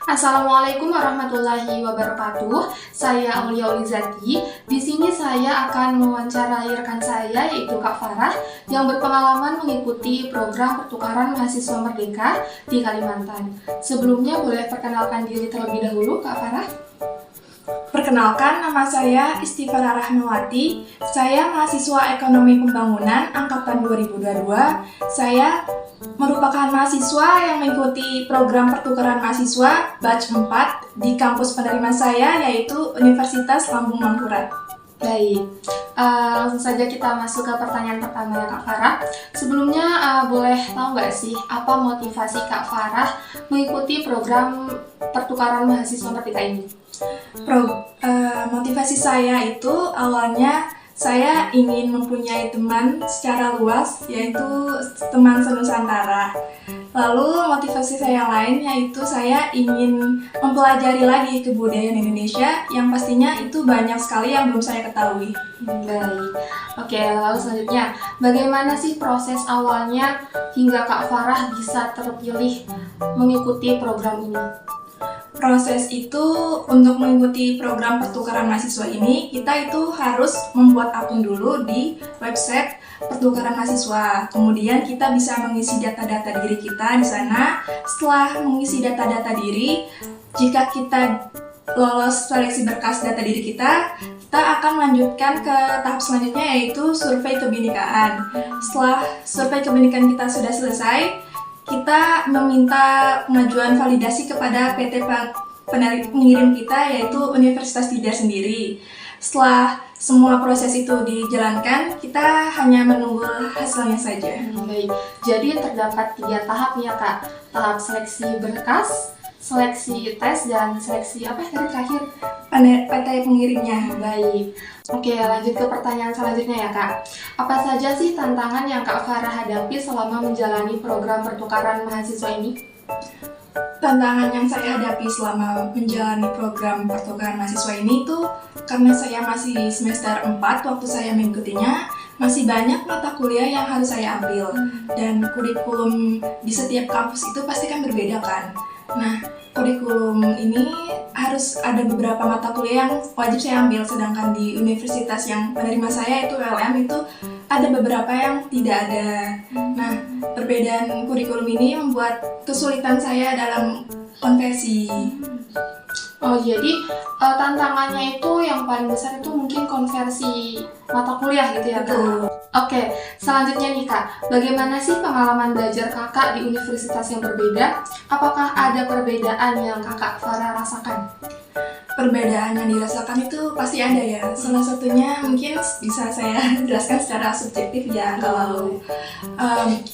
Assalamualaikum warahmatullahi wabarakatuh. Saya Aulia Ulizati. Di sini saya akan mewawancarai rekan saya yaitu Kak Farah yang berpengalaman mengikuti program pertukaran mahasiswa merdeka di Kalimantan. Sebelumnya boleh perkenalkan diri terlebih dahulu, Kak Farah? Perkenalkan, nama saya Istifara Rahmawati. Saya mahasiswa Ekonomi Pembangunan angkatan 2022. Saya merupakan mahasiswa yang mengikuti program pertukaran mahasiswa batch 4 di kampus penerima saya yaitu Universitas Lambung Mangkurat. Baik, langsung saja kita masuk ke pertanyaan pertama ya Kak Farah. Sebelumnya boleh tahu nggak sih apa motivasi Kak Farah mengikuti program pertukaran mahasiswa merdeka ini? Motivasi saya itu awalnya saya ingin mempunyai teman secara luas, yaitu teman senusantara. Lalu motivasi saya yang lain yaitu saya ingin mempelajari lagi kebudayaan Indonesia yang pastinya itu banyak sekali yang belum saya ketahui. Baik, oke, lalu selanjutnya bagaimana sih proses awalnya hingga Kak Farah bisa terpilih mengikuti program ini? Proses itu untuk mengikuti program pertukaran mahasiswa ini kita itu harus membuat akun dulu di website pertukaran mahasiswa. Kemudian kita bisa mengisi data-data diri kita di sana. Setelah mengisi data-data diri, jika kita lolos seleksi berkas data diri kita akan melanjutkan ke tahap selanjutnya yaitu survei kebinekaan. Setelah survei kebinekaan kita sudah selesai, kita meminta pengajuan validasi kepada PT pengirim kita yaitu Universitas Tidar sendiri. Setelah semua proses itu dijalankan, kita hanya menunggu hasilnya saja. Baik, jadi terdapat 3 tahap ya Kak. Tahap seleksi berkas, seleksi tes, dan seleksi apa tadi terakhir? PT pengirimnya. Baik. Oke, lanjut ke pertanyaan selanjutnya ya Kak. Apa saja sih tantangan yang Kak Farah hadapi selama menjalani program pertukaran mahasiswa ini? Tantangan yang saya hadapi selama menjalani program pertukaran mahasiswa ini itu karena saya masih semester 4 waktu saya mengikutinya, masih banyak mata kuliah yang harus saya ambil. Dan kurikulum di setiap kampus itu pasti kan berbeda kan. Nah, kurikulum ini harus ada beberapa mata kuliah yang wajib saya ambil, sedangkan di universitas yang penerima saya itu ULM itu ada beberapa yang tidak ada. Nah, perbedaan kurikulum ini membuat kesulitan saya dalam konversi. Oh, jadi tantangannya itu yang paling besar itu mungkin konversi mata kuliah gitu ya Kak? Betul. Oke, selanjutnya nih Kak, bagaimana sih pengalaman belajar Kakak di universitas yang berbeda? Apakah ada perbedaan yang Kakak Farah rasakan? Perbedaan yang dirasakan itu pasti ada ya. Salah satunya mungkin bisa saya jelaskan secara subjektif ya. Kalau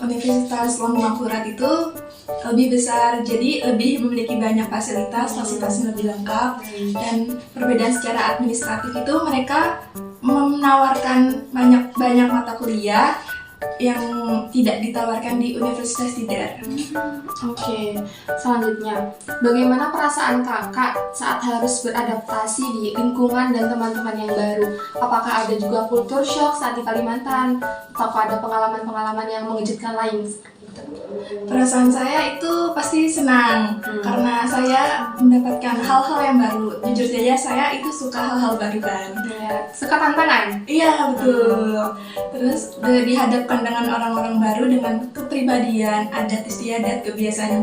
Universitas Lambung Mangkurat itu lebih besar, jadi lebih memiliki banyak fasilitasnya lebih lengkap. Dan perbedaan secara administratif itu mereka menawarkan banyak mata kuliah yang tidak ditawarkan di Universitas Tidar. Oke, selanjutnya, bagaimana perasaan Kakak saat harus beradaptasi di lingkungan dan teman-teman yang baru? Apakah ada juga culture shock saat di Kalimantan? Atau ada pengalaman-pengalaman yang mengejutkan lain? Perasaan saya itu pasti senang karena saya mendapatkan hal-hal yang baru. Jujur saja saya itu suka hal-hal baru kan. Ya, suka tantangan? Iya betul. Terus dihadapkan dengan orang-orang baru dengan kepribadian, adat istiadat, kebiasaan yang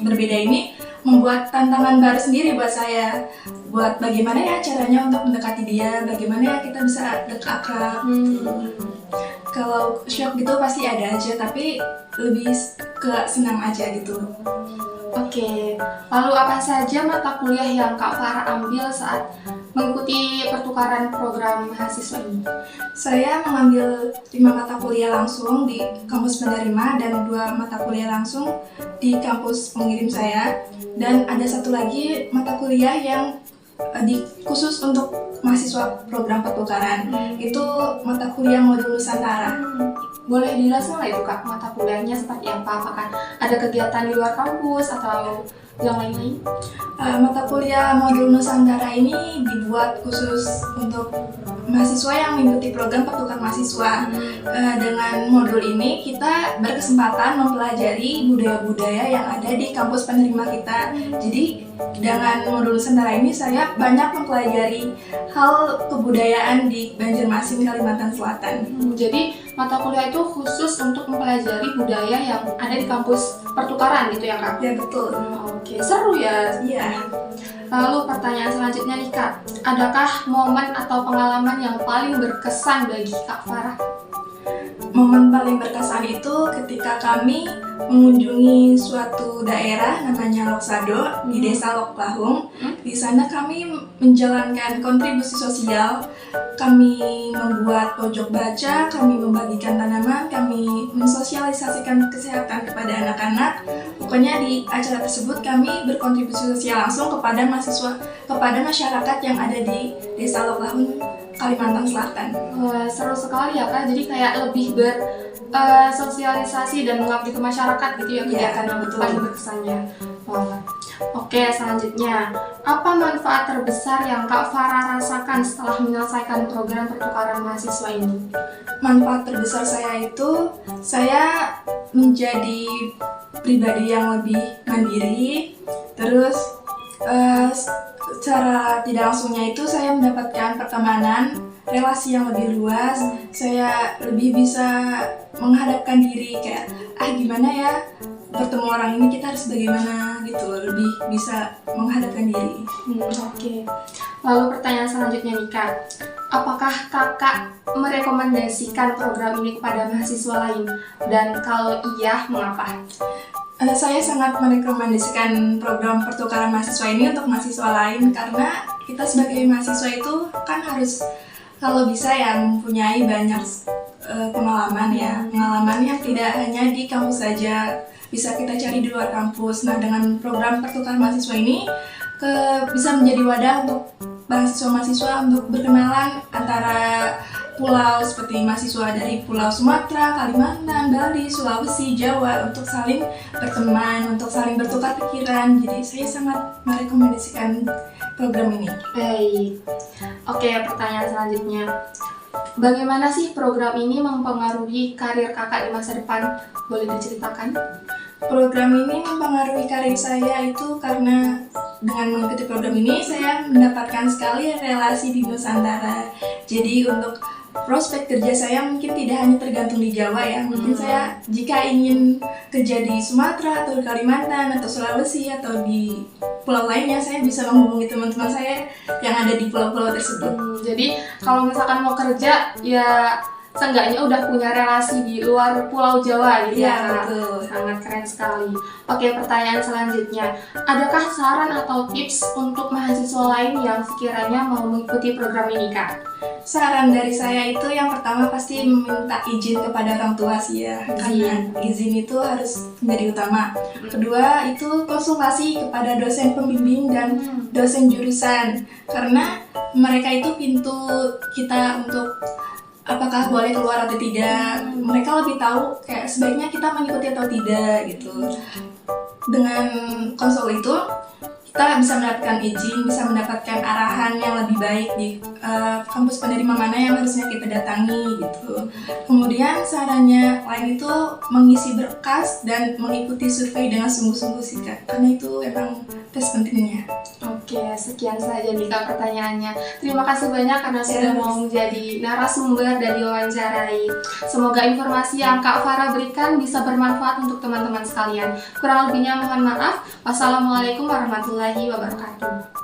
berbeda ini membuat tantangan baru sendiri buat saya. Buat bagaimana ya caranya untuk mendekati dia, bagaimana ya kita bisa dekat akrab. Kalau shock gitu pasti ada aja, tapi lebih ke senang aja gitu. Oke, lalu apa saja mata kuliah yang Kak Farah ambil saat mengikuti pertukaran program mahasiswa ini? Saya mengambil 5 mata kuliah langsung di kampus penerima dan 2 mata kuliah langsung di kampus pengirim saya. Dan ada satu lagi mata kuliah yang khusus untuk mahasiswa program pertukaran. Itu mata kuliah modul Nusantara. Boleh dijelaskan nggak itu Kak, mata kuliahnya seperti apa? Apakah ada kegiatan di luar kampus atau yang lain-lain? Mata kuliah modul Nusantara ini dibuat khusus untuk mahasiswa yang mengikuti program pertukaran mahasiswa. Dengan modul ini kita berkesempatan mempelajari budaya-budaya yang ada di kampus penerima kita. Jadi dengan modul Nusantara ini saya banyak mempelajari hal kebudayaan di Banjarmasin, Kalimantan Selatan. Jadi mata kuliah itu khusus untuk mempelajari budaya yang ada di kampus pertukaran gitu ya Kak? Ya betul. Oke, seru ya. Iya. Lalu pertanyaan selanjutnya nih Kak, adakah momen atau pengalaman yang paling berkesan bagi Kak Farah? Momen paling berkesan itu ketika kami mengunjungi suatu daerah namanya Loksado di Desa Loklahung. Di sana kami menjalankan kontribusi sosial. Kami membuat pojok baca, kami membagikan tanaman, kami mensosialisasikan kesehatan kepada anak-anak. Pokoknya di acara tersebut kami berkontribusi sosial langsung kepada mahasiswa, kepada masyarakat yang ada di Desa Loklahung, Kalimantan Selatan. Wah, seru sekali ya Kak, jadi kayak lebih bersosialisasi dan mengabdi ke masyarakat gitu ya kegiatan yang paling berkesannya. Wah. Oke, selanjutnya, apa manfaat terbesar yang Kak Farah rasakan setelah menyelesaikan program pertukaran mahasiswa ini? Manfaat terbesar saya itu, saya menjadi pribadi yang lebih mandiri. Terus secara tidak langsungnya itu saya mendapatkan pertemanan, relasi yang lebih luas. Saya lebih bisa menghadapkan diri kayak gimana ya bertemu orang ini, kita harus bagaimana gitu, lebih bisa menghadapkan diri. Oke. Lalu pertanyaan selanjutnya nih Kak, apakah Kakak merekomendasikan program ini kepada mahasiswa lain? Dan kalau iya, mengapa? Saya sangat merekomendasikan program pertukaran mahasiswa ini untuk mahasiswa lain karena kita sebagai mahasiswa itu kan harus kalau bisa ya mempunyai banyak pengalaman yang tidak hanya di kampus saja, bisa kita cari di luar kampus. Nah, dengan program pertukaran mahasiswa ini bisa menjadi wadah untuk mahasiswa-mahasiswa untuk berkenalan antara pulau, seperti mahasiswa dari Pulau Sumatera, Kalimantan, Bali, Sulawesi, Jawa, untuk saling berteman, untuk saling bertukar pikiran. Jadi saya sangat merekomendasikan program ini. Baik. Oke, pertanyaan selanjutnya. Bagaimana sih program ini mempengaruhi karir Kakak di masa depan? Boleh diceritakan? Program ini mempengaruhi karir saya itu karena dengan mengikuti program ini saya mendapatkan sekali relasi di Nusantara. Jadi untuk prospek kerja saya mungkin tidak hanya tergantung di Jawa ya. Mungkin saya jika ingin kerja di Sumatera atau di Kalimantan atau Sulawesi atau di pulau lainnya, saya bisa menghubungi teman-teman saya yang ada di pulau-pulau tersebut. Jadi kalau misalkan mau kerja ya seenggaknya udah punya relasi di luar Pulau Jawa gitu ya. Betul. Sangat keren sekali. Oke, pertanyaan selanjutnya. Adakah saran atau tips untuk mahasiswa lain yang sekiranya mau mengikuti program ini, Kak? Saran dari saya itu yang pertama pasti meminta izin kepada orang tua sih ya. Karena izin itu harus menjadi utama. Kedua itu konsultasi kepada dosen pembimbing dan dosen jurusan. Karena mereka itu pintu kita untuk apakah boleh keluar atau tidak. Mereka lebih tahu kayak sebaiknya kita mengikuti atau tidak gitu. Dengan konsul itu kita bisa mendapatkan izin, bisa mendapatkan arahan yang lebih baik di kampus penerima mana yang harusnya kita datangi gitu. Kemudian sarannya lain itu mengisi berkas dan mengikuti survei dengan sungguh-sungguh sih Kak, karena itu emang tes pentingnya. Oke, sekian saja nih Kak pertanyaannya. Terima kasih banyak karena sudah mau menjadi narasumber dan diwawancarai. Semoga informasi yang Kak Farah berikan bisa bermanfaat untuk teman-teman sekalian. Kurang lebihnya mohon maaf. Wassalamualaikum warahmatullahi wabarakatuh.